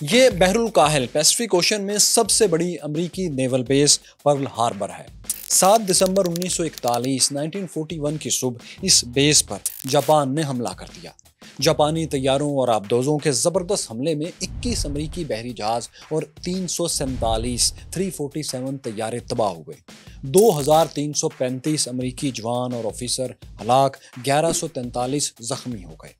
ये बहरुल काहिल Pacific ocean में सबसे बड़ी अमेरिकी नेवल बेस पर्ल हार्बर है। 7 दिसंबर 1941 1941 की सुबह इस बेस पर जापान ने हमला कर दिया। जापानी तैयारों और आबदोजों के जबरदस्त हमले में 21 अमेरिकी बहरी जहाज और 347 347 तैयारे तबाह हुए। 2335 अमेरिकी जवान और ऑफिसर हलाक, 1143 जख्मी हो गए।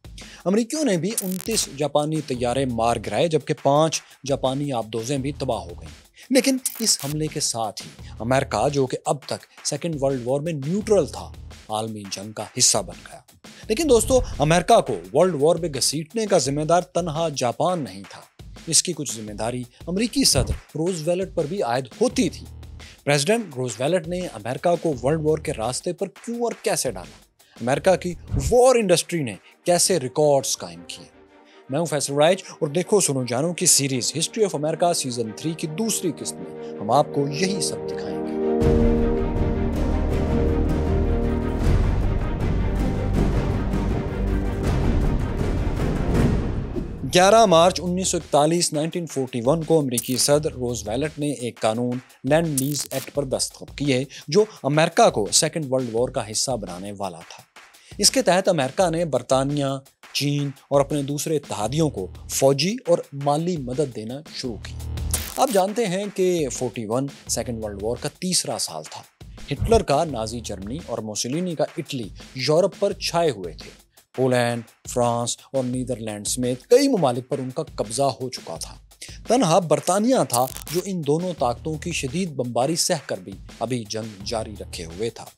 अमेरिकियों ने भी 29 जापानी तैयारे मार गिराए, जबकि 5 जापानी आबदोजें भी तबाह हो गईं। लेकिन इस हमले के साथ ही अमेरिका, जो कि अब तक सेकेंड वर्ल्ड वॉर में न्यूट्रल था, आलमी जंग का हिस्सा बन गया। लेकिन दोस्तों, अमेरिका को वर्ल्ड वॉर में घसीटने का जिम्मेदार तनहा जापान नहीं था। इसकी कुछ जिम्मेदारी अमेरिकी सदर रूजवेल्ट पर भी आयद होती थी। प्रेसिडेंट रूजवेल्ट ने अमेरिका को वर्ल्ड वॉर के रास्ते पर क्यों और कैसे डाला? अमेरिका की वॉर इंडस्ट्री ने कैसे रिकॉर्ड्स कायम किए? मैं हूं फैसल राइज और देखो सुनो जानो की series history of America season 3 की दूसरी किस्त में हम आपको यही सब दिखाएंगे। 11 मार्च 1941 1941 को अमेरिकी सदर रूजवेल्ट ने एक कानून लैंड लीज एक्ट पर दस्तखत किए, जो अमेरिका को सेकेंड वर्ल्ड वॉर का हिस्सा बनाने वाला था। इसके तहत अमेरिका ने बरतानिया, चीन और अपने दूसरे इत्तेहादियों को फौजी और माली मदद देना शुरू की। आप जानते हैं कि 41 सेकेंड वर्ल्ड वॉर का तीसरा साल था। हिटलर का नाजी जर्मनी और मुसोलिनी का इटली यूरोप पर छाए हुए थे। पोलैंड, फ्रांस और नीदरलैंड समेत कई ममालिक पर उनका कब्जा हो चुका था। तनहा बरतानिया था जो इन दोनों ताकतों की शदीद बमबारी सहकर भी अभी जंग जारी रखे हुए था।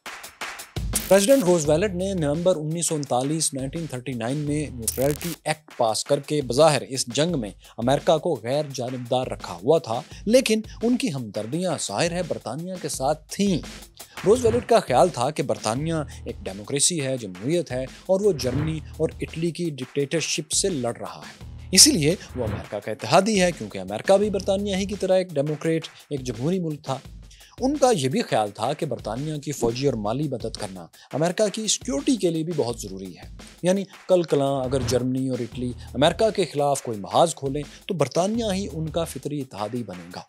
प्रेसिडेंट रूजवेल्ट ने नवंबर 1939 1939 में न्यूट्रलिटी एक्ट पास करके बज़ाहिर इस जंग में अमेरिका को गैर जानिबदार रखा हुआ था, लेकिन उनकी हमदर्दियां ज़ाहिर है बरतानिया के साथ थीं। रूजवेल्ट का ख्याल था कि बरतानिया एक डेमोक्रेसी है, जमहूरियत है और वो जर्मनी और इटली की डिक्टेटरशिप से लड़ रहा है। इसीलिए वो अमेरिका का इत्तेहादी है, क्योंकि अमेरिका भी बरतानिया ही की तरह एक डेमोक्रेट, एक जमहूरी मुल्क था। उनका यह भी ख्याल था कि बरतानिया की फौजी और माली मदद करना अमेरिका की सिक्योरिटी के लिए भी बहुत ज़रूरी है। यानी कल कलां अगर जर्मनी और इटली अमेरिका के खिलाफ कोई महाज खोलें तो बरतानिया ही उनका फितरी इत्तेहादी बनेगा।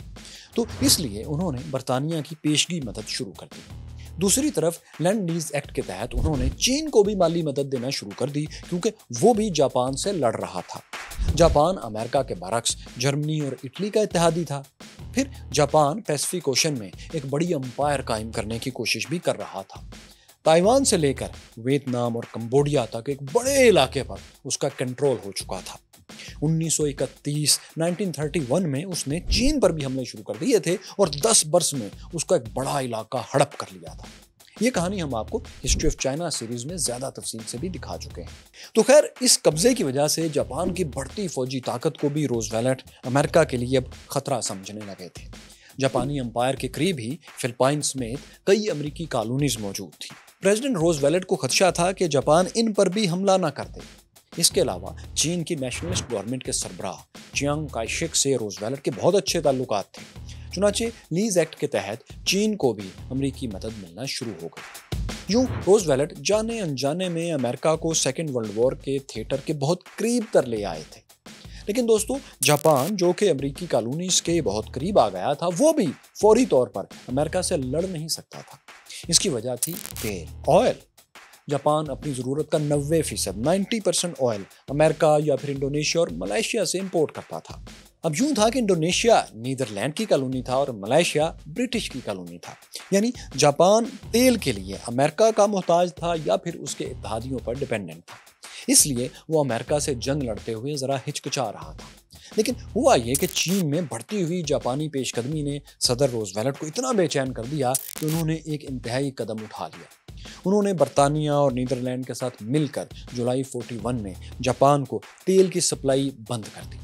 तो इसलिए उन्होंने बरतानिया की पेशगी मदद शुरू कर दी। दूसरी तरफ लैंड लीज एक्ट के तहत उन्होंने चीन को भी माली मदद देना शुरू कर दी, क्योंकि वो भी जापान से लड़ रहा था। जापान अमेरिका के बरक्स जर्मनी और इटली का इत्तेहादी था। फिर जापान पैसिफिक ओशन में एक बड़ी अंपायर कायम करने की कोशिश भी कर रहा था। ताइवान से लेकर वियतनाम और कंबोडिया तक एक बड़े इलाके पर उसका कंट्रोल हो चुका था। 1931 1931 में उसने चीन पर भी हमले शुरू कर दिए थे और 10 वर्ष में उसका एक बड़ा इलाका हड़प कर लिया था। ये कहानी हम आपको हिस्ट्री ऑफ चाइना सीरीज में ज्यादा तफसील से भी दिखा चुके हैं। तो खैर, इस कब्जे की वजह से जापान की बढ़ती फौजी ताकत को भी रूजवेल्ट अमेरिका के लिए अब खतरा समझने लगे थे। जापानी अंपायर के करीब ही फिलिपाइन समेत कई अमेरिकी कॉलोनीज मौजूद थी। प्रेसिडेंट रूजवेल्ट को खदशा था कि जापान इन पर भी हमला न कर दे। इसके अलावा चीन की नेशनलिस्ट गवर्नमेंट के सरबराह चियांग काई शेक से रूजवेल्ट के बहुत अच्छे ताल्लुकात थे। चुनाचे लीज एक्ट के तहत चीन को भी अमेरिकी मदद मिलना शुरू हो गई। यूं रूजवेल्ट जाने अनजाने में अमेरिका को सेकेंड वर्ल्ड वॉर के थिएटर के बहुत करीब कर ले आए थे। लेकिन दोस्तों, जापान जो कि अमेरिकी कॉलोनीज के बहुत करीब आ गया था, वो भी फौरी तौर पर अमेरिका से लड़ नहीं सकता था। इसकी वजह थी तेल, ऑयल। जापान अपनी ज़रूरत का 90% ऑयल अमेरिका या फिर इंडोनेशिया और मलेशिया से इंपोर्ट करता था। अब यूं था कि इंडोनेशिया नीदरलैंड की कॉलोनी था और मलेशिया ब्रिटिश की कॉलोनी था। यानी जापान तेल के लिए अमेरिका का मोहताज था या फिर उसके इत्तेहादियों पर डिपेंडेंट था। इसलिए वो अमेरिका से जंग लड़ते हुए ज़रा हिचकिचा रहा था। लेकिन हुआ ये कि चीन में बढ़ती हुई जापानी पेशकदमी ने सदर रूजवेल्ट को इतना बेचैन कर दिया कि उन्होंने एक इंतहाई कदम उठा लिया। उन्होंने बरतानिया और नीदरलैंड के साथ मिलकर जुलाई 41 में जापान को तेल की सप्लाई बंद कर दी।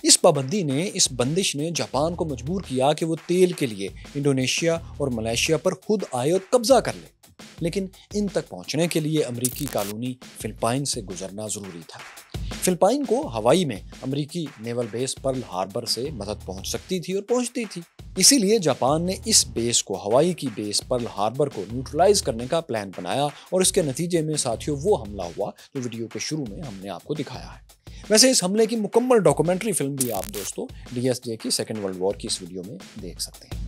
इस बंदिश ने जापान को मजबूर किया कि वो तेल के लिए इंडोनेशिया और मलेशिया पर खुद आए और कब्जा कर ले। लेकिन इन तक पहुंचने के लिए अमेरिकी कॉलोनी फिलिपाइन से गुजरना जरूरी था। फिलिपाइन को हवाई में अमेरिकी नेवल बेस पर्ल हार्बर से मदद पहुंच सकती थी और पहुंचती थी। इसीलिए जापान ने इस बेस को, हवाई की बेस पर्ल हार्बर को न्यूट्रलाइज करने का प्लान बनाया और इसके नतीजे में साथियों वो हमला हुआ जो वीडियो के शुरू में हमने आपको दिखाया है। वैसे इस हमले की मुकम्मल डॉक्यूमेंट्री फिल्म भी आप दोस्तों DSJ की सेकेंड वर्ल्ड वॉर की इस वीडियो में देख सकते हैं।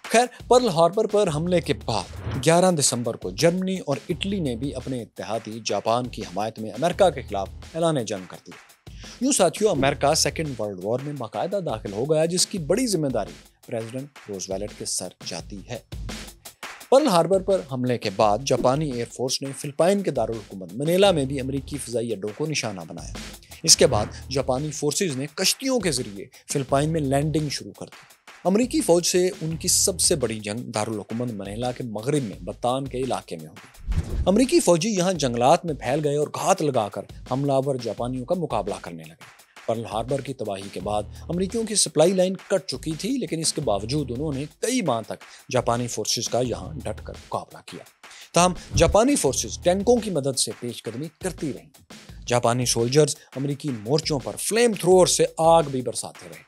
खैर, पर्ल हार्बर पर हमले के बाद 11 दिसंबर को जर्मनी और इटली ने भी अपने इत्तेहादी जापान की हमायत में अमेरिका के खिलाफ ऐलान जंग कर दिया। यूं साथियों, अमेरिका सेकेंड वर्ल्ड वॉर में बाकायदा दाखिल हो गया, जिसकी बड़ी जिम्मेदारी प्रेसिडेंट रोजवेल्ट के सर जाती है। पर्ल हार्बर पर हमले के बाद जापानी एयरफोर्स ने फिलिपाइन के दारुल हुकूमत मनीला में भी अमेरिकी फिजाई अड्डों को निशाना बनाया। इसके बाद जापानी फोर्सेज ने कश्तियों के जरिए फिलिपाइन में लैंडिंग शुरू कर दी। अमेरिकी फौज से उनकी सबसे बड़ी जंग दारुल हुकूमत मनीला के मगरिब में बत्तान के इलाके में हुई। अमेरिकी फौजी यहाँ जंगलात में फैल गए और घात लगाकर हमलावर जापानियों का मुकाबला करने लगे। पर्ल हार्बर की तबाही के बाद अमेरिकियों की सप्लाई लाइन कट चुकी थी, लेकिन इसके बावजूद उन्होंने कई माह तक जापानी फोर्सेस का यहाँ डट कर मुकाबला किया। तमाम जापानी फोर्सेस टैंकों की मदद से पेशकदमी करती रहीं। जापानी सोल्जर्स अमेरिकी मोर्चों पर फ्लेम थ्रोअर से आग भी बरसाते रहे।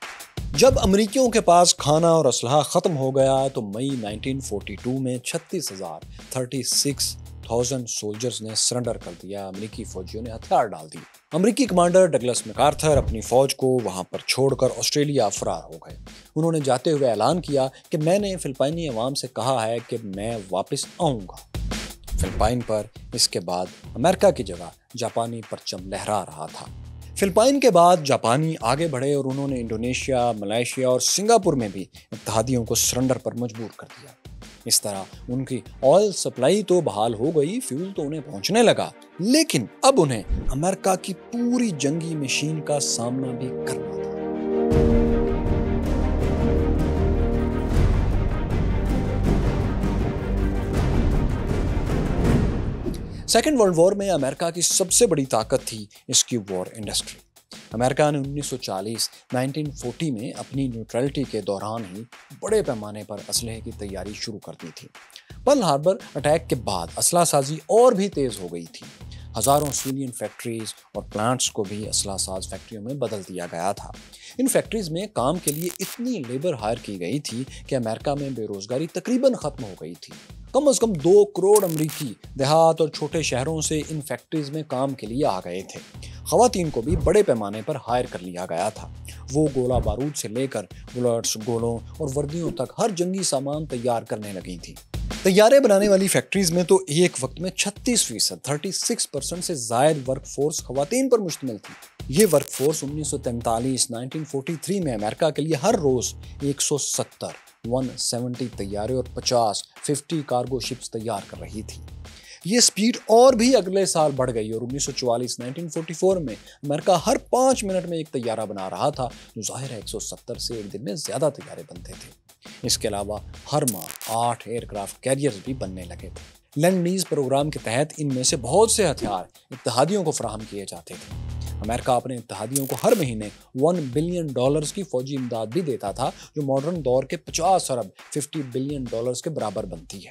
जब अमेरिकियों के पास खाना और असलहा खत्म हो गया तो मई 1942 में 36,000 सोल्जर्स ने सरेंडर कर दिया। अमेरिकी फौजियों ने हथियार डाल दिए। अमेरिकी कमांडर डगलस मैकार्थर अपनी फौज को वहां पर छोड़कर ऑस्ट्रेलिया फरार हो गए। उन्होंने जाते हुए ऐलान किया कि मैंने फिलिपाइनी अवाम से कहा है कि मैं वापस आऊंगा। फिलिपाइन पर इसके बाद अमेरिका की जगह जापानी परचम लहरा रहा था। फिलिपाइन के बाद जापानी आगे बढ़े और उन्होंने इंडोनेशिया, मलेशिया और सिंगापुर में भी इत्तेहादियों को सरेंडर पर मजबूर कर दिया। इस तरह उनकी ऑयल सप्लाई तो बहाल हो गई, फ्यूल तो उन्हें पहुंचने लगा, लेकिन अब उन्हें अमेरिका की पूरी जंगी मशीन का सामना भी करना था। सेकेंड वर्ल्ड वॉर में अमेरिका की सबसे बड़ी ताकत थी इसकी वॉर इंडस्ट्री। अमेरिका ने 1940 में अपनी न्यूट्रलिटी के दौरान ही बड़े पैमाने पर असलहे की तैयारी शुरू कर दी थी। पर्ल हार्बर अटैक के बाद असला साजी और भी तेज हो गई थी। हजारों सिविलियन फैक्ट्रीज और प्लांट्स को भी असला साज फैक्ट्रियों में बदल दिया गया था। इन फैक्ट्रीज में काम के लिए इतनी लेबर हायर की गई थी कि अमेरिका में बेरोजगारी तकरीबन खत्म हो गई थी। कम से कम 2 करोड़ अमरीकी देहात और छोटे शहरों से इन फैक्ट्रीज में काम के लिए आ गए थे। खवातीन को भी बड़े पैमाने पर हायर कर लिया गया था। वो गोला बारूद से लेकर बुलेट्स, गोलों और वर्दियों तक हर जंगी सामान तैयार करने लगी थी। तैयारे बनाने वाली फैक्ट्रीज में तो एक वक्त में 36% से जायद वर्कफोर्स खवातीन पर मुश्तमिल थी। ये वर्कफोर्स 1943 में अमेरिका के लिए हर रोज 170 तैयारे और 50 कार्गो शिप्स तैयार कर रही थी। ये स्पीड और भी अगले साल बढ़ गई और 1944 में अमेरिका हर 5 मिनट में एक तैयारा बना रहा था, जो जाहिर है 170 से एक दिन में ज्यादा तैयारे बनते थे। इसके अलावा हर माह 8 एयरक्राफ्ट कैरियर्स भी बनने लगे थे। लैंड लीज प्रोग्राम के तहत इनमें से बहुत से हथियार इत्तेहादियों को फराहम किए जाते थे। अमेरिका अपने इत्तेहादियों को हर महीने $1 बिलियन की फौजी इमदाद भी देता था, जो मॉडर्न दौर के 50 अरब $50 बिलियन के बराबर बनती है।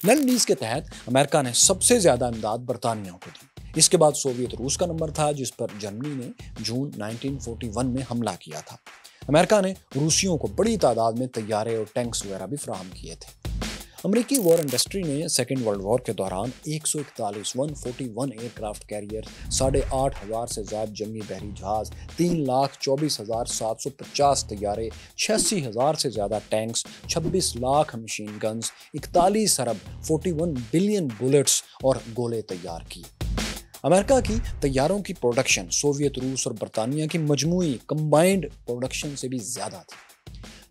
लैंड लीज के तहत अमेरिका ने सबसे ज्यादा इमदाद बरतानिया को दी। इसके बाद सोवियत रूस का नंबर था, जिस पर जर्मनी ने जून 1941 में हमला किया था। अमेरिका ने रूसियों को बड़ी तादाद में तैयारे और टैंक्स वगैरह भी फराहम किए थे। अमेरिकी वॉर इंडस्ट्री ने सेकेंड वर्ल्ड वॉर के दौरान 141 एयरक्राफ्ट कैरियर, 8,500 से ज्यादा जंगी बहरी जहाज, 3,24,750 तैयारे, 86,000 से ज्यादा टैंक्स, 26 लाख मशीन गन्स, 41 अरब 41 बिलियन बुलेट्स और गोले तैयार किए। अमेरिका की तैयारों की प्रोडक्शन सोवियत रूस और बरतानिया की मजमूई कंबाइंड प्रोडक्शन से भी ज्यादा थी।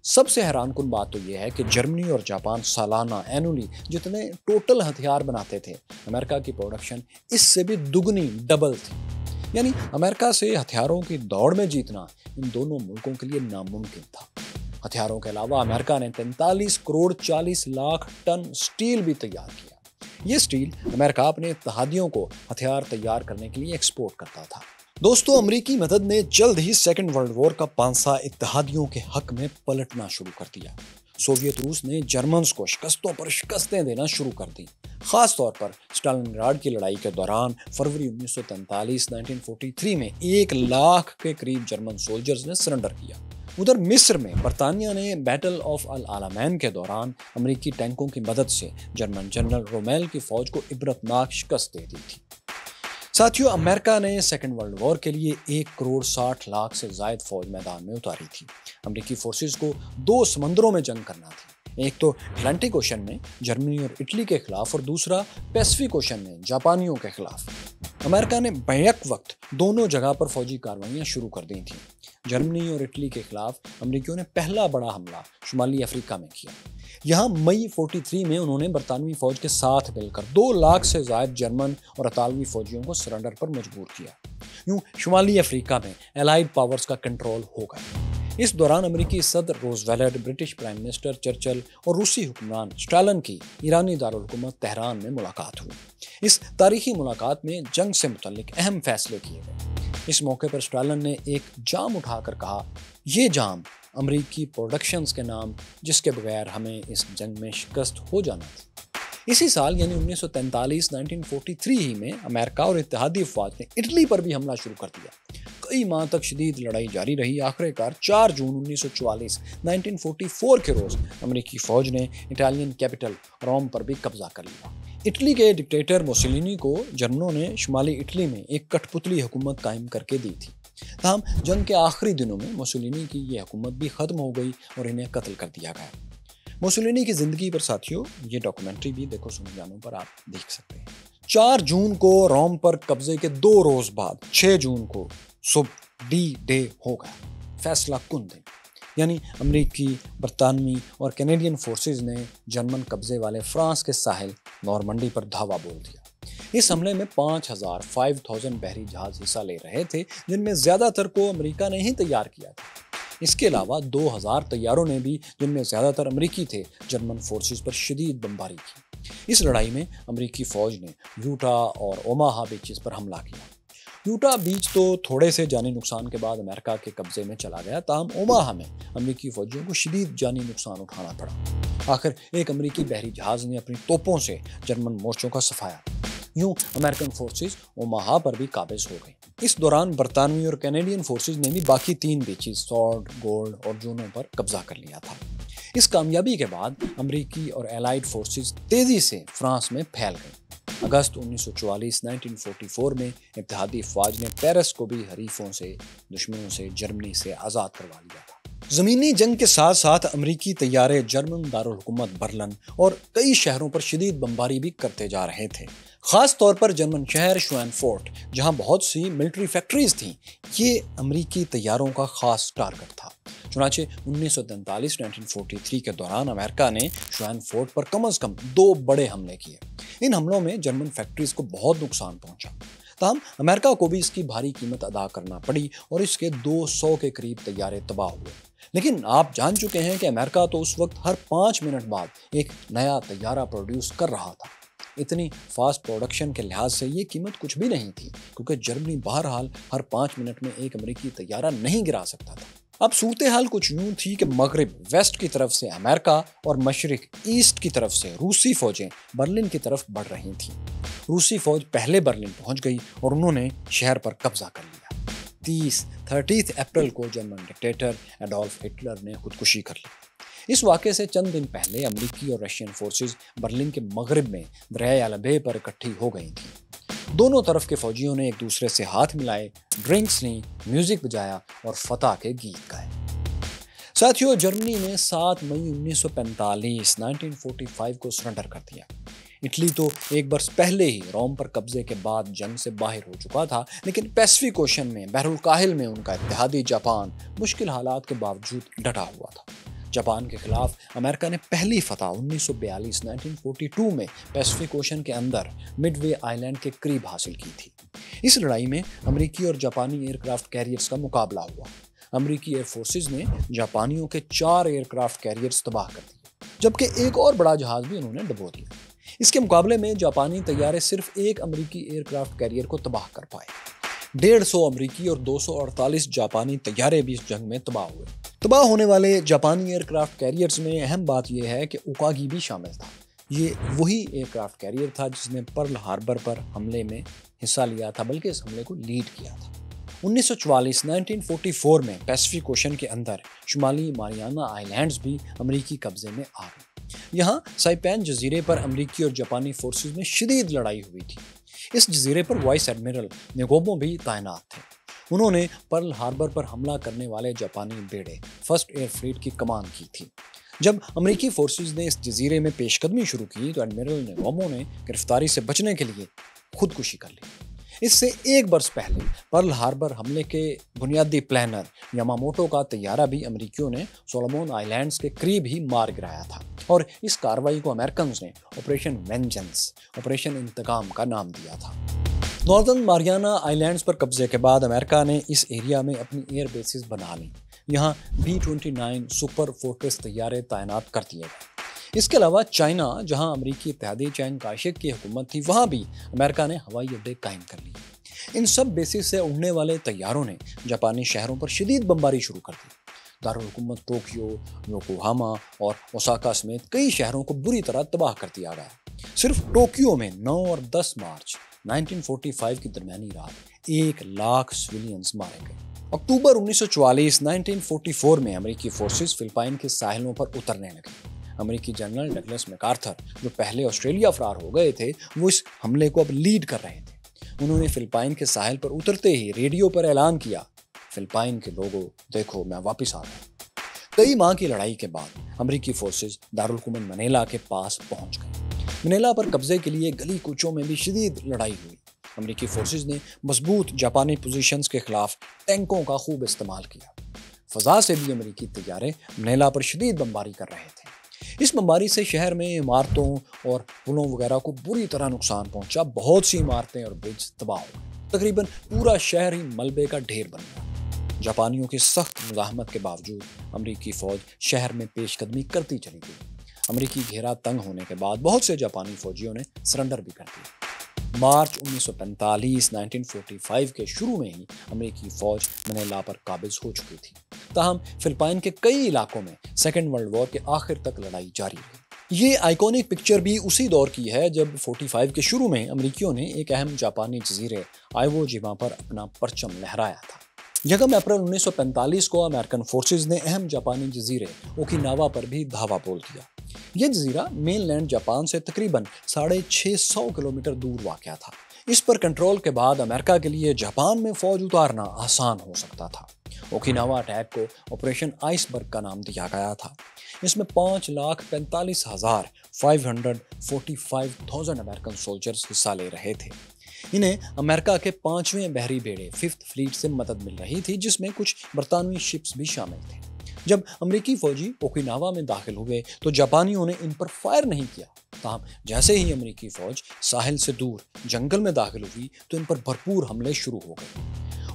सबसे हैरानकुन बात तो यह है कि जर्मनी और जापान सालाना एनुअली जितने टोटल हथियार बनाते थे, अमेरिका की प्रोडक्शन इससे भी दुगनी, डबल थी। यानी अमेरिका से हथियारों की दौड़ में जीतना इन दोनों मुल्कों के लिए नामुमकिन था। हथियारों के अलावा अमेरिका ने 43 करोड़ 40 लाख टन स्टील भी तैयार किया। ये स्टील अमेरिका अपने इत्तेहादियों को हथियार तैयार करने के लिए एक्सपोर्ट करता था। दोस्तों, अमेरिकी मदद ने जल्द ही सेकेंड वर्ल्ड वॉर का पांसा इत्तेहादियों के हक में पलटना शुरू कर दिया। सोवियत रूस ने जर्मन्स को शिकस्तों पर शिकस्तें देना शुरू कर दी। खास तौर पर स्टालिनग्राड की लड़ाई के दौरान फरवरी 1943 में 1 लाख के करीब जर्मन सोल्जर्स ने सरेंडर किया। उधर मिस्र में बरतानिया ने बैटल ऑफ अल आलामैन के दौरान अमेरिकी टैंकों की मदद से जर्मन जनरल रोमेल की फौज को इबरतनाक शिकस्त दे दी थी। साथियों, अमेरिका ने सेकेंड वर्ल्ड वॉर के लिए 1 करोड़ 60 लाख से जायद फौज मैदान में उतारी थी। अमेरिकी फोर्सेस को 2 समंदरों में जंग करना थी, एक तो अटलांटिक ओशन में जर्मनी और इटली के खिलाफ और दूसरा पैसिफिक ओशन में जापानियों के खिलाफ। अमेरिका ने बैक वक्त दोनों जगह पर फौजी कार्रवाइयां शुरू कर दी थी। जर्मनी और इटली के खिलाफ अमेरिकियों ने पहला बड़ा हमला शुमाली अफ्रीका में किया। यहाँ मई 43 में उन्होंने बरतानवी फौज के साथ मिलकर 2 लाख से ज्यादा जर्मन और इतालवी फौजियों को सरेंडर पर मजबूर किया। यूं शुमाली अफ्रीका में एलाइड पावर्स का कंट्रोल हो गया। इस दौरान अमेरिकी सदर Roosevelt, British prime minister Churchill और रूसी हुक्मरान स्टालिन की ईरानी दारुल हुकूमत तेहरान में मुलाकात हुई। इस तारीखी मुलाकात में जंग से मुतल्लिक अहम फैसले किए गए। इस मौके पर स्टालिन ने एक जाम उठाकर कहा, ये जाम अमेरिकी प्रोडक्शंस के नाम, जिसके बगैर हमें इस जंग में शिकस्त हो जाना थी। इसी साल यानी 1943 ही में अमेरिका और इत्तेहादी अफवाज ने इटली पर भी हमला शुरू कर दिया। कई माह तक शदीद लड़ाई जारी रही। आखिरकार 4 जून 1944 के रोज अमेरिकी फौज ने इटालियन कैपिटल रोम पर भी कब्जा कर लिया। इटली के डिक्टेटर मुसोलिनी को जर्मनों ने शुमाली इटली में एक कठपुतली हुकूमत कायम करके दी थी। ताहम जंग के आखिरी दिनों में मुसोलिनी की यह हुकूमत भी खत्म हो गई और इन्हें कत्ल कर दिया गया। मुसोलिनी की जिंदगी पर साथियों ये डॉक्यूमेंट्री भी देखो सुन जानों पर आप देख सकते हैं। 4 जून को रोम पर कब्जे के 2 रोज बाद 6 जून को सुबह डी डे हो गया, फैसला कुन दिन। यानी अमेरिकी, बरतानवी और कैनेडियन फोर्सेस ने जर्मन कब्जे वाले फ्रांस के साहिल नॉर्मंडी पर धावा बोल दिया। इस हमले में 5000 बहरी जहाज हिस्सा ले रहे थे, जिनमें ज्यादातर को अमेरिका ने ही तैयार किया था। इसके अलावा 2000 तैयारों ने भी, जिनमें ज्यादातर अमेरिकी थे, जर्मन फोर्सेस पर शदीद बमबारी की। इस लड़ाई में अमेरिकी फौज ने यूटा और ओमाहा बीचेस पर हमला किया। यूटा बीच तो थोड़े से जानी नुकसान के बाद अमेरिका के कब्जे में चला गया, ताहम ओमाहा में अमेरिकी फौजियों को शदीद जानी नुकसान उठाना पड़ा। आखिर एक अमेरिकी बहरी जहाज ने अपनी तोपों से जर्मन मोर्चों का सफाया। यूं अमेरिकन फोर्सेस ओमाहा पर भी काबिज हो गई। इस दौरान बरतानवी और कैनेडियन फोर्सेस ने भी बाकी 3 बीचेस सॉर्ड, गोल्ड और जूनों पर कब्जा कर लिया था। इस कामयाबी के बाद अमेरिकी और एलाइड फोर्सेस तेजी से फ्रांस में फैल गई। अगस्त 1944 में इत्तेहादी अफवाज ने पेरिस को भी हरीफों से, दुश्मनों से, जर्मनी से आज़ाद करवा लिया था। ज़मीनी जंग के साथ साथ अमेरिकी तैयारे जर्मन दारुल हुकूमत बर्लिन और कई शहरों पर शदीद बमबारी भी करते जा रहे थे। खास तौर पर जर्मन शहर श्वेनफोर्ट, जहां बहुत सी मिलिट्री फैक्ट्रीज थीं, ये अमेरिकी तैयारों का खास टारगेट था। चुनाचे 1943 के दौरान अमेरिका ने श्वेनफोर्ट पर कम से कम 2 बड़े हमले किए। इन हमलों में जर्मन फैक्ट्रीज को बहुत नुकसान पहुंचा। ताहम अमेरिका को भी इसकी भारी कीमत अदा करना पड़ी और इसके 200 के करीब तैयारे तबाह हुए। लेकिन आप जान चुके हैं कि अमेरिका तो उस वक्त हर 5 मिनट बाद एक नया तैयारा प्रोड्यूस कर रहा था। इतनी फास्ट प्रोडक्शन के लिहाज से ये कीमत कुछ भी नहीं थी, क्योंकि जर्मनी बहरहाल हर 5 मिनट में एक अमेरिकी तैयारा नहीं गिरा सकता था। अब सूरत हाल कुछ यूं थी कि मगरिब वेस्ट की तरफ से अमेरिका और मशरिक ईस्ट की तरफ से रूसी फौजें बर्लिन की तरफ बढ़ रही थीं। रूसी फौज पहले बर्लिन पहुंच गई और उन्होंने शहर पर कब्जा कर लिया। 30 अप्रैल को जर्मन डिक्टेटर एडोल्फ हिटलर ने खुदकुशी कर ली। इस वाक़े से चंद दिन पहले अमेरिकी और रशियन फोर्सेस बर्लिन के मगरिब में दरियाए एल्बे पर इकट्ठी हो गई थीं। दोनों तरफ के फौजियों ने एक दूसरे से हाथ मिलाए, ड्रिंक्स ली, म्यूजिक बजाया और फतह के गीत गाए। साथियों, जर्मनी ने 7 मई 1945 को सरेंडर कर दिया। इटली तो एक बरस पहले ही रोम पर कब्जे के बाद जंग से बाहर हो चुका था, लेकिन पैसिफिक ओशन में बहरुल काहिल में उनका इत्तेहादी जापान मुश्किल हालात के बावजूद डटा हुआ था। जापान के खिलाफ अमेरिका ने पहली फतह 1942 में पैसिफिक ओशन के अंदर मिडवे आइलैंड के करीब हासिल की थी। इस लड़ाई में अमेरिकी और जापानी एयरक्राफ्ट कैरियर्स का मुकाबला हुआ। अमेरिकी एयर फोर्सेस ने जापानियों के 4 एयरक्राफ्ट कैरियर्स तबाह कर दिए, जबकि एक और बड़ा जहाज भी उन्होंने डुबो दिया। इसके मुकाबले में जापानी तैयारे सिर्फ एक अमेरिकी एयरक्राफ्ट कैरियर को तबाह कर पाए। 150 अमेरिकी और 248 जापानी तैयारे भी इस जंग में तबाह हुए। तबाह होने वाले जापानी एयरक्राफ्ट कैरियर्स में अहम बात यह है कि उकागी भी शामिल था। ये वही एयरक्राफ्ट कैरियर था जिसने पर्ल हार्बर पर हमले में हिस्सा लिया था, बल्कि इस हमले को लीड किया था। 1944 में पैसिफिक ओशन के अंदर शुमाली मारियाना आइलैंड्स भी अमेरिकी कब्जे में आ गए। यहाँ साइपैन जजीरे पर अमेरिकी और जापानी फोर्सेस में शदीद लड़ाई हुई थी। इस जजीरे पर वाइस एडमिरल नेगोमो भी तैनात थे। उन्होंने पर्ल हार्बर पर हमला करने वाले जापानी बेड़े फर्स्ट एयर फ्लीट की कमान की थी। जब अमेरिकी फोर्सेस ने इस जजीरे में पेशकदमी शुरू की तो एडमिरल नेगोमो ने गिरफ्तारी से बचने के लिए खुदकुशी कर ली। इससे एक बरस पहले पर्ल हार्बर हमले के बुनियादी प्लानर यामामोटो का तैयारा भी अमेरिकियों ने सोलोमन आइलैंड्स के करीब ही मार गिराया था और इस कार्रवाई को अमेरिकन ने ऑपरेशन वेंजेंस, ऑपरेशन इंतकाम का नाम दिया था। नॉर्दर्न मारियाना आइलैंड्स पर कब्जे के बाद अमेरिका ने इस एरिया में अपनी एयर बेसिस बना ली। यहाँ B-29 सुपर फोर्ट्रेस तैयारे तैनात कर दिए गए। इसके अलावा चाइना, जहां अमेरिकी इत्तेहादी चैंग काइशेक की हुकूमत थी, वहां भी अमेरिका ने हवाई अड्डे कायम कर लिए। इन सब बेसिस से उड़ने वाले तैयारों ने जापानी शहरों पर शदीद बमबारी शुरू कर दी। दारुल हुकूमत टोक्यो, योकोहामा और ओसाका समेत कई शहरों को बुरी तरह तबाह कर दिया गया। सिर्फ टोक्यो में 9 और 10 मार्च 1945 की दरमियानी रात 1 लाख सिविलियंस मारे गए। अक्टूबर 1944 1944 में अमेरिकी फोर्सेस फिलिपाइन के साहिलों पर उतरने लगे। अमेरिकी जनरल डगलस मैकार्थर, जो पहले ऑस्ट्रेलिया फरार हो गए थे, वो इस हमले को अब लीड कर रहे थे। उन्होंने फिलिपाइन के साहिल पर उतरते ही रेडियो पर ऐलान किया, फिलिपाइन के लोगों, देखो मैं वापस आ रहा हूँ। कई माह की लड़ाई के बाद अमेरिकी फोर्सेस दारुल हुकूमत मनीला के पास पहुंच गए। मनीला पर कब्जे के लिए गली कूचों में भी शदीद लड़ाई हुई। अमेरिकी फोर्सेस ने मजबूत जापानी पोजीशंस के खिलाफ टैंकों का खूब इस्तेमाल किया। फजा से भी अमेरिकी तैयारे मनीला पर शदीद बमबारी कर रहे थे। इस बमबारी से शहर में इमारतों और पुलों वगैरह को बुरी तरह नुकसान पहुंचा। बहुत सी इमारतें और ब्रिज तबाह हो गए। तकरीबन पूरा शहर ही मलबे का ढेर बन गया। जापानियों की सख्त मुज़ाहमत के बावजूद अमेरिकी फौज शहर में पेशकदमी करती चली गई। अमेरिकी घेरा तंग होने के बाद बहुत से जापानी फौजियों ने सरेंडर भी कर दिया। मार्च 1945 1945 के शुरू में ही अमेरिकी फौज मनीला पर काबिज हो चुकी थी। ताहम फिलिपाइन के कई इलाकों में सेकेंड वर्ल्ड वॉर के आखिर तक लड़ाई जारी रही। ये आइकॉनिक पिक्चर भी उसी दौर की है जब 45 के शुरू में अमेरिकियों ने एक अहम जापानी जजीरे आइवो जिमा पर अपना परचम लहराया था। 1 अप्रैल 1945 को अमेरिकन फोर्सेस ने अहम जापानी जजीरे ओकिनावा पर भी धावा बोल दिया। यह जजीरा मेनलैंड जापान से तकरीबन 650 किलोमीटर दूर वाक़या था। इस पर कंट्रोल के बाद अमेरिका के लिए जापान में फौज उतारना आसान हो सकता था। ओकिनावा अटैक को ऑपरेशन आइसबर्ग का नाम दिया गया था। इसमें 5,45,545 अमेरिकन सोल्जर्स हिस्सा ले रहे थे। इन्हें अमेरिका के 5वें बहरी बेड़े 5th फ्लीट से मदद मिल रही थी, जिसमें कुछ बरतानवी शिप्स भी शामिल थे। जब अमेरिकी फौजी ओकिनावा में दाखिल हुए तो जापानियों ने इन पर फायर नहीं किया। ताहम जैसे ही अमेरिकी फौज साहिल से दूर जंगल में दाखिल हुई तो इन पर भरपूर हमले शुरू हो गए।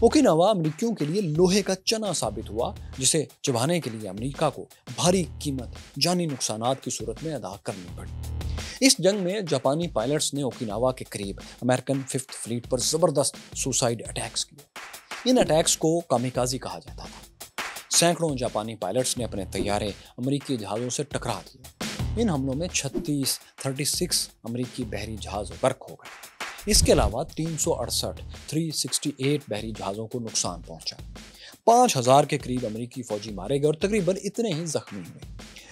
ओकिनावा अमेरिकियों के लिए लोहे का चना साबित हुआ, जिसे चबाने के लिए अमेरिका को भारी कीमत जानी नुकसानात की सूरत में अदा करनी पड़ी। इस जंग में जापानी पायलट्स ने ओकिनावा के करीब अमेरिकन 5th फ्लीट पर जबरदस्त सुसाइड अटैक्स किए। इन अटैक्स को कामिकाजी कहा जाता था। सैकड़ों जापानी पायलट्स ने अपने तैयारे अमेरिकी जहाज़ों से टकरा दिए। इन हमलों में 36 अमेरिकी बहरी जहाज़ गर्क हो गए। इसके अलावा 368 बहरी जहाज़ों को नुकसान पहुंचा। 5000 के करीब अमेरिकी फौजी मारे गए और तकरीबन इतने ही जख्मी हुए।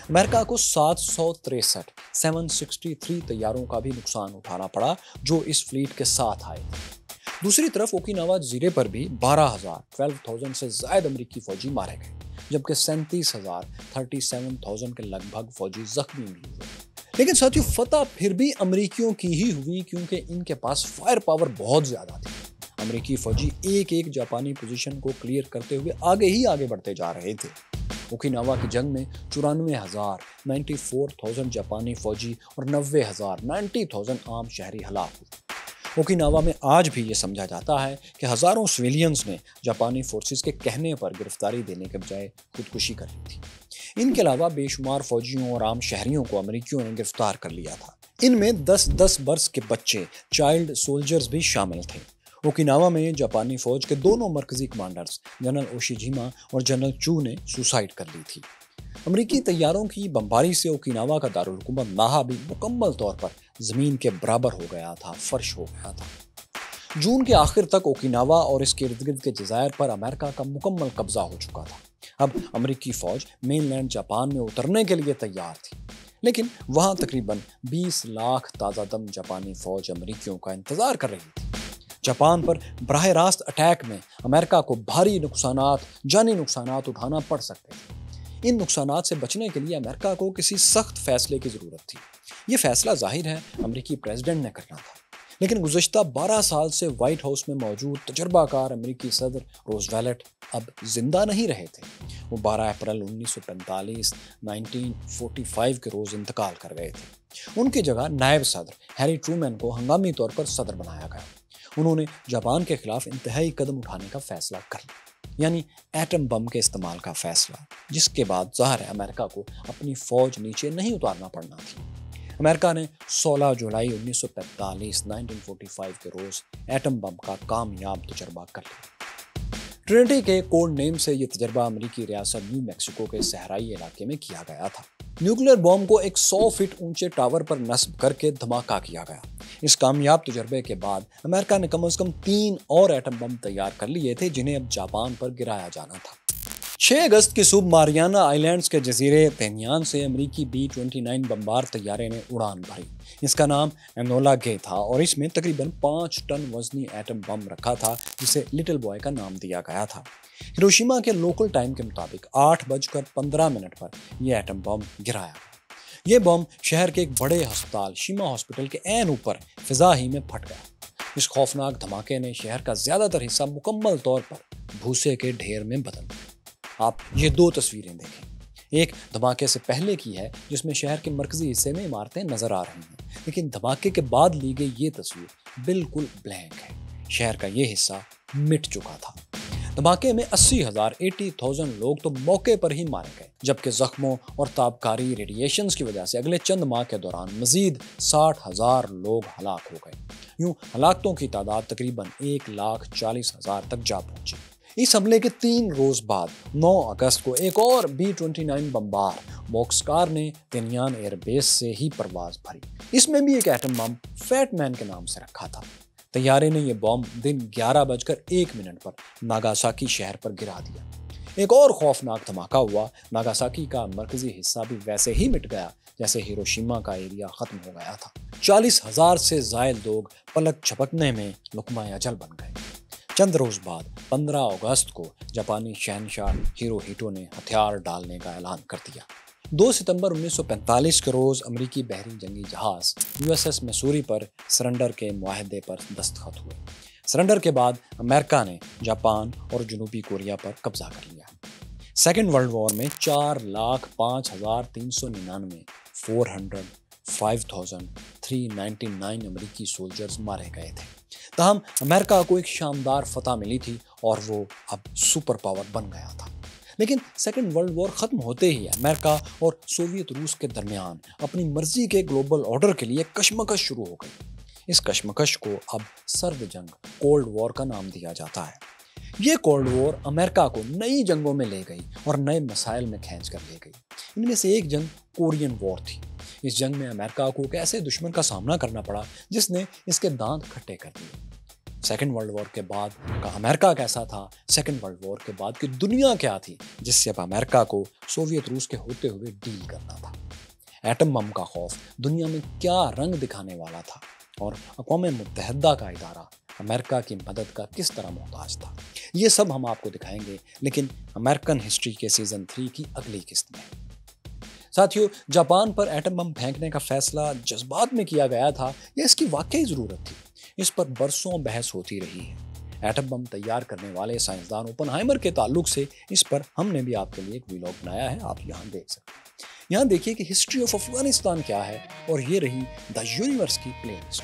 अमेरिका को 763 तैयारों का भी नुकसान उठाना पड़ा जो इस फ्लीट के साथ आए थे। दूसरी तरफ ओकिनावा जजीरे पर भी 12,000 से ज्यादा अमेरिकी फौजी मारे गए, जबकि 37,000 के लगभग फौजी जख्मी भी हुए। लेकिन साथियों, फतह फिर भी अमेरिकियों की ही हुई, क्योंकि इनके पास फायर पावर बहुत ज्यादा थी। अमेरिकी फौजी एक एक जापानी पोजीशन को क्लियर करते हुए आगे बढ़ते जा रहे थे। ओकिनावा की जंग में 94,000 जापानी फौजी और 90,000 आम शहरी हलाक हुए। ओकिनावा में आज भी ये समझा जाता है कि हजारों सिविलियंस ने जापानी फोर्सेस के कहने पर गिरफ्तारी देने के बजाय खुदकुशी कर ली थी। इनके अलावा बेशुमार फौजियों और आम शहरियों को अमेरिकियों ने गिरफ्तार कर लिया था। इनमें 10-10 बरस के बच्चे, चाइल्ड सोल्जर्स भी शामिल थे। ओकिनावा में जापानी फौज के दोनों मरकजी कमांडर्स जनरल ओशिजिमा और जनरल चू ने सुसाइड कर ली थी। अमेरिकी तैयारों की बमबारी से ओकिनावा का दारुल हुकूमत नाहा भी मुकम्मल तौर पर जमीन के बराबर हो गया था, फर्श हो गया था। जून के आखिर तक ओकिनावा और इसके इर्द गिर्द के जज़ायर पर अमेरिका का मुकम्मल कब्जा हो चुका था। अब अमेरिकी फौज मेनलैंड जापान में उतरने के लिए तैयार थी, लेकिन वहां तकरीबन 20 लाख ताज़ादम जापानी फौज अमेरिकियों का इंतजार कर रही थी। जापान पर बराह रास्त अटैक में अमेरिका को भारी जानी नुकसानात उठाना पड़ सकते थे। इन नुकसानात से बचने के लिए अमेरिका को किसी सख्त फैसले की जरूरत थी। ये फैसला जाहिर है अमेरिकी प्रेसिडेंट ने करना था, लेकिन गुज़श्ता 12 साल से व्हाइट हाउस में मौजूद तजर्बाकार अमेरिकी सदर रोजवेल्ट अब जिंदा नहीं रहे थे। वो 12 अप्रैल 1945 के रोज इंतकाल कर गए थे। उनकी जगह नायब सदर हैरी ट्रूमैन को हंगामी तौर पर सदर बनाया गया। उन्होंने जापान के खिलाफ इंतहाई कदम उठाने का फैसला कर लिया, यानी एटम बम के इस्तेमाल का फैसला, जिसके बाद ज़ाहिर है अमेरिका को अपनी फौज नीचे नहीं उतारना पड़ना थी। अमेरिका ने 16 जुलाई 1945 के रोज एटम बम का कामयाब तजर्बा कर लिया। ट्रिनिटी के कोड नेम से यह तजर्बा अमेरिकी रियासत न्यू मैक्सिको के सहराई इलाके में किया गया था। न्यूक्लियर बॉम्ब को एक 100 फीट ऊंचे टावर पर नस्ब करके धमाका किया गया। इस कामयाब तजर्बे के बाद अमेरिका ने कम से कम 3 और एटम बम तैयार कर लिए थे, जिन्हें अब जापान पर गिराया जाना था। 6 अगस्त की सुबह मारियाना आइलैंड्स के जजीरे पेनियान से अमेरिकी B-29 बमबार तैयारे ने उड़ान भरी। इसका नाम एनोला गे था और इसमें तकरीबन 5 टन वजनी एटम बम रखा था, जिसे लिटिल बॉय का नाम दिया गया था। हिरोशिमा के लोकल टाइम के मुताबिक 8:15 पर यह एटम बम गिराया गया। ये बम शहर के एक बड़े अस्पताल शिमा हॉस्पिटल के ऐन ऊपर फिजा ही में फट गया। इस खौफनाक धमाके ने शहर का ज्यादातर हिस्सा मुकम्मल तौर पर भूसे के ढेर में बदल दिया। आप ये 2 तस्वीरें देखें। एक धमाके से पहले की है, जिसमें शहर के मरकजी हिस्से में इमारतें नजर आ रही हैं, लेकिन धमाके के बाद ली गई ये तस्वीर बिल्कुल ब्लैंक है। शहर का ये हिस्सा मिट चुका था। धमाके में 80,000 लोग तो मौके पर ही मारे गए, जबकि जख्मों और ताबकारी रेडिएशंस की वजह से अगले चंद माह के दौरान मजीद 60,000 लोग हलाक हो गए। यूं हलाकतों की तादाद तकरीबन 1,40,000 तक जा पहुंची। इस हमले के 3 रोज बाद 9 अगस्त को एक और B-29 बमबार बॉक्सकार ने पेनियान एयरबेस से ही परवाज भरी। इसमें भी एक एटम बम फैटमैन के नाम से रखा था। तैयारे ने यह बॉम्ब दिन 11:01 पर नागासाकी शहर पर गिरा दिया। एक और खौफनाक धमाका हुआ। नागासाकी का मरकजी हिस्सा भी वैसे ही मिट गया जैसे हिरोशिमा का एरिया खत्म हो गया था। 40,000 से जायद लोग पलक झपकने में लुकमा अजल बन गए। चंद रोज बाद 15 अगस्त को जापानी शहनशाह हिरोहितो ने हथियार डालने का ऐलान कर दिया। 2 सितंबर 1945 के रोज अमेरिकी बहरी जंगी जहाज USS मैसूरी पर सरेंडर के मुआहदे पर दस्तखत हुए। सरेंडर के बाद अमेरिका ने जापान और जनूबी कोरिया पर कब्जा कर लिया। सेकेंड वर्ल्ड वॉर में 4,05,399 405,399 अमेरिकी सोल्जर्स मारे गए थे। तहम अमेरिका को एक शानदार फतह मिली थी और वो अब सुपर पावर बन गया था। लेकिन सेकेंड वर्ल्ड वॉर खत्म होते ही अमेरिका और सोवियत रूस के दरमियान अपनी मर्जी के ग्लोबल ऑर्डर के लिए कशमकश शुरू हो गई। इस कशमकश को अब सर्द जंग कोल्ड वॉर का नाम दिया जाता है। ये कोल्ड वॉर अमेरिका को नई जंगों में ले गई और नए मसाइल में खींच कर ले गई। इनमें से एक जंग कोरियन वॉर थी। इस जंग में अमेरिका को एक ऐसे दुश्मन का सामना करना पड़ा जिसने इसके दांत खट्टे कर दिए। सेकेंड वर्ल्ड वॉर के बाद का अमेरिका कैसा था, सेकेंड वर्ल्ड वॉर के बाद की दुनिया क्या थी, जिससे अब अमेरिका को सोवियत रूस के होते हुए डील करना था। एटम बम का खौफ दुनिया में क्या रंग दिखाने वाला था और अक़वाम मुत्तहिदा का इदारा अमेरिका की मदद का किस तरह मोहताज था, ये सब हम आपको दिखाएंगे, लेकिन अमेरिकन हिस्ट्री के सीजन 3 की अगली किस्त में। साथियों, जापान पर एटम बम फेंकने का फैसला जज्बात में किया गया था या इसकी वाकई ज़रूरत थी, इस पर बरसों बहस होती रही है। एटम बम तैयार करने वाले साइंसदान ओपनहाइमर के ताल्लुक से इस पर हमने भी आपके लिए एक वीडियो बनाया है, आप यहाँ देख सकते हैं। यहाँ देखिए कि हिस्ट्री ऑफ अफगानिस्तान क्या है और ये रही द यूनिवर्स की प्लेलिस्ट।